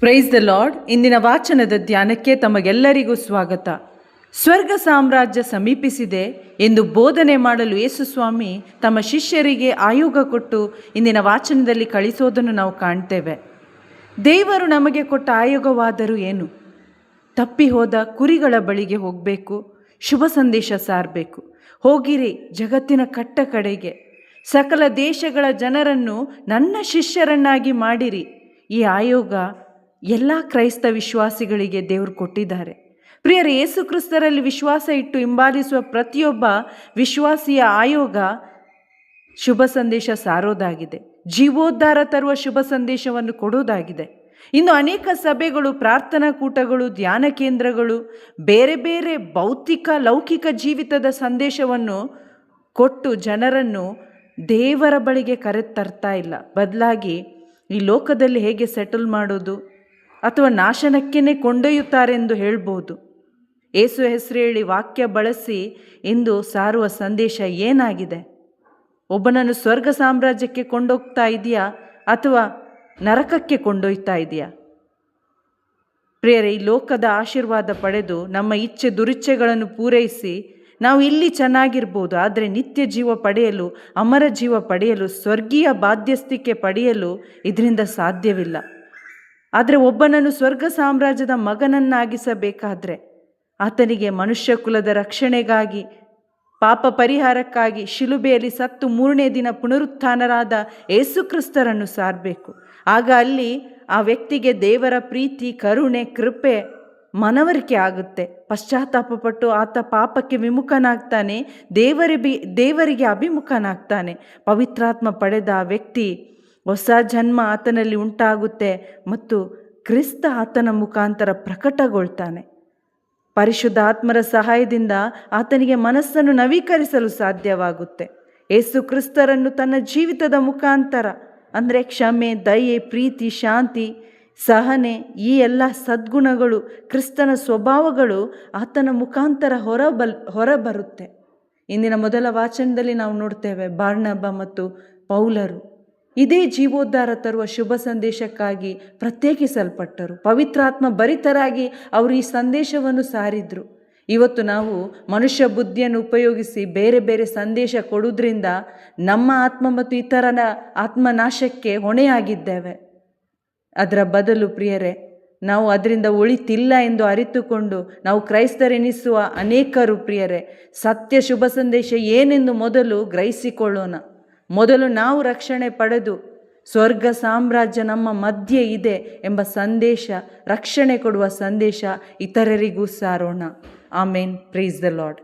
Price the lord. ಇಂದಿನ ವಾಚನದ ಧ್ಯಾನಕ್ಕೆ ತಮಗೆಲ್ಲರಿಗೂ ಸ್ವಾಗತ. ಸ್ವರ್ಗ ಸಾಮ್ರಾಜ್ಯ ಸಮೀಪಿಸಿದೆ ಎಂದು ಬೋಧನೆ ಮಾಡಲು ಯೇಸು ಸ್ವಾಮಿ ತಮ್ಮ ಶಿಷ್ಯರಿಗೆ ಆಯೋಗ ಕೊಟ್ಟು ಇಂದಿನ ವಾಚನದಲ್ಲಿ ಕಳಿಸೋದನ್ನು ನಾವು ಕಾಣ್ತೇವೆ. ದೇವರು ನಮಗೆ ಕೊಟ್ಟ ಆಯೋಗವಾದರೂ ಏನು? ತಪ್ಪಿ ಹೋದ ಕುರಿಗಳ ಬಳಿಗೆ ಹೋಗಬೇಕು, ಶುಭ ಸಂದೇಶ ಸಾರಬೇಕು. ಹೋಗಿರಿ ಜಗತ್ತಿನ ಕಟ್ಟ ಕಡೆಗೆ, ಸಕಲ ದೇಶಗಳ ಜನರನ್ನು ನನ್ನ ಶಿಷ್ಯರನ್ನಾಗಿ ಮಾಡಿರಿ. ಈ ಆಯೋಗ ಎಲ್ಲ ಕ್ರೈಸ್ತ ವಿಶ್ವಾಸಿಗಳಿಗೆ ದೇವರು ಕೊಟ್ಟಿದ್ದಾರೆ. ಪ್ರಿಯರೇ, ಯೇಸು ಕ್ರಿಸ್ತರಲ್ಲಿ ವಿಶ್ವಾಸ ಇಟ್ಟು ಹಿಂಬಾಲಿಸುವ ಪ್ರತಿಯೊಬ್ಬ ವಿಶ್ವಾಸಿಯ ಆಯೋಗ ಶುಭ ಸಂದೇಶ ಸಾರೋದಾಗಿದೆ, ಜೀವೋದ್ಧಾರ ತರುವ ಶುಭ ಸಂದೇಶವನ್ನು ಕೊಡೋದಾಗಿದೆ. ಇನ್ನು ಅನೇಕ ಸಭೆಗಳು, ಪ್ರಾರ್ಥನಾ ಕೂಟಗಳು, ಧ್ಯಾನ ಕೇಂದ್ರಗಳು ಬೇರೆ ಬೇರೆ ಭೌತಿಕ ಲೌಕಿಕ ಜೀವಿತದ ಸಂದೇಶವನ್ನು ಕೊಟ್ಟು ಜನರನ್ನು ದೇವರ ಬಳಿಗೆ ಕರೆತರ್ತಾ ಇಲ್ಲ. ಬದಲಾಗಿ ಈ ಲೋಕದಲ್ಲಿ ಹೇಗೆ ಸೆಟಲ್ ಮಾಡೋದು ಅಥವಾ ನಾಶನಕ್ಕೇ ಕೊಂಡೊಯ್ಯುತ್ತಾರೆಂದು ಹೇಳ್ಬೋದು. ಏಸು ಹೆಸರು ಹೇಳಿ ವಾಕ್ಯ ಬಳಸಿ ಇಂದು ಸಾರುವ ಸಂದೇಶ ಏನಾಗಿದೆ? ಒಬ್ಬನನ್ನು ಸ್ವರ್ಗ ಸಾಮ್ರಾಜ್ಯಕ್ಕೆ ಕೊಂಡೋಗ್ತಾ ಇದೆಯಾ ಅಥವಾ ನರಕಕ್ಕೆ ಕೊಂಡೊಯ್ತಾ ಇದೆಯಾ? ಪ್ರಿಯರೇ, ಈ ಲೋಕದ ಆಶೀರ್ವಾದ ಪಡೆದು ನಮ್ಮ ಇಚ್ಛೆ ದುರಿಚ್ಛೆಗಳನ್ನು ಪೂರೈಸಿ ನಾವು ಇಲ್ಲಿ ಚೆನ್ನಾಗಿರ್ಬೋದು, ಆದರೆ ನಿತ್ಯ ಜೀವ ಪಡೆಯಲು, ಅಮರ ಜೀವ ಪಡೆಯಲು, ಸ್ವರ್ಗೀಯ ಬಾಧ್ಯಸ್ಥಿಕೆ ಪಡೆಯಲು ಇದರಿಂದ ಸಾಧ್ಯವಿಲ್ಲ. ಆದರೆ ಒಬ್ಬನನ್ನು ಸ್ವರ್ಗ ಸಾಮ್ರಾಜ್ಯದ ಮಗನನ್ನಾಗಿಸಬೇಕಾದ್ರೆ ಆತನಿಗೆ ಮನುಷ್ಯ ಕುಲದ ರಕ್ಷಣೆಗಾಗಿ, ಪಾಪ ಪರಿಹಾರಕ್ಕಾಗಿ ಶಿಲುಬೆಯಲ್ಲಿ ಸತ್ತು 3ನೇ ದಿನ ಪುನರುತ್ಥಾನರಾದ ಯೇಸುಕ್ರಿಸ್ತರನ್ನು ಸಾರಬೇಕು. ಆಗ ಅಲ್ಲಿ ಆ ವ್ಯಕ್ತಿಗೆ ದೇವರ ಪ್ರೀತಿ, ಕರುಣೆ, ಕೃಪೆ ಮನವರಿಕೆ ಆಗುತ್ತೆ. ಪಶ್ಚಾತ್ತಾಪಪಟ್ಟು ಆತ ಪಾಪಕ್ಕೆ ವಿಮುಖನಾಗ್ತಾನೆ, ದೇವರಿಗೆ ಅಭಿಮುಖನಾಗ್ತಾನೆ. ಪವಿತ್ರಾತ್ಮ ಪಡೆದ ಆ ವ್ಯಕ್ತಿ ಹೊಸ ಜನ್ಮ ಆತನಲ್ಲಿ ಉಂಟಾಗುತ್ತೆ ಮತ್ತು ಕ್ರಿಸ್ತ ಆತನ ಮುಖಾಂತರ ಪ್ರಕಟಗೊಳ್ತಾನೆ. ಪರಿಶುದ್ಧ ಆತ್ಮರ ಸಹಾಯದಿಂದ ಆತನಿಗೆ ಮನಸ್ಸನ್ನು ನವೀಕರಿಸಲು ಸಾಧ್ಯವಾಗುತ್ತೆ. ಯೇಸು ಕ್ರಿಸ್ತರನ್ನು ತನ್ನ ಜೀವಿತದ ಮುಖಾಂತರ, ಅಂದರೆ ಕ್ಷಮೆ, ದಯೆ, ಪ್ರೀತಿ, ಶಾಂತಿ, ಸಹನೆ, ಈ ಎಲ್ಲ ಸದ್ಗುಣಗಳು, ಕ್ರಿಸ್ತನ ಸ್ವಭಾವಗಳು ಆತನ ಮುಖಾಂತರ ಹೊರಬರುತ್ತೆ. ಇಂದಿನ ಮೊದಲ ವಾಚನದಲ್ಲಿ ನಾವು ನೋಡ್ತೇವೆ, ಬಾರ್ನಬ ಮತ್ತು ಪೌಲರು ಇದೇ ಜೀವೋದ್ಧಾರ ತರುವ ಶುಭ ಸಂದೇಶಕ್ಕಾಗಿ ಪ್ರತ್ಯೇಕಿಸಲ್ಪಟ್ಟರು. ಪವಿತ್ರಾತ್ಮ ಭರಿತರಾಗಿ ಅವರು ಈ ಸಂದೇಶವನ್ನು ಸಾರಿದ್ರು. ಇವತ್ತು ನಾವು ಮನುಷ್ಯ ಬುದ್ಧಿಯನ್ನು ಉಪಯೋಗಿಸಿ ಬೇರೆ ಬೇರೆ ಸಂದೇಶ ಕೊಡುವುದರಿಂದ ನಮ್ಮ ಆತ್ಮ ಮತ್ತು ಇತರನ ಆತ್ಮನಾಶಕ್ಕೆ ಹೊಣೆಯಾಗಿದ್ದೇವೆ. ಅದರ ಬದಲು ಪ್ರಿಯರೇ, ನಾವು ಅದರಿಂದ ಉಳಿತಿಲ್ಲ ಎಂದು ಅರಿತುಕೊಂಡು ನಾವು ಕ್ರೈಸ್ತರೆನಿಸುವ ಅನೇಕರು ಪ್ರಿಯರೇ, ಸತ್ಯ ಶುಭ ಸಂದೇಶ ಏನೆಂದು ಮೊದಲು ಗ್ರಹಿಸಿಕೊಳ್ಳೋಣ. ಮೊದಲು ನಾವು ರಕ್ಷಣೆ ಪಡೆದು ಸ್ವರ್ಗ ಸಾಮ್ರಾಜ್ಯ ನಮ್ಮ ಮಧ್ಯೆ ಇದೆ ಎಂಬ ಸಂದೇಶ, ರಕ್ಷಣೆ ಕೊಡುವ ಸಂದೇಶ ಇತರರಿಗೂ ಸಾರೋಣ. ಆಮೇನ್. Praise the lord.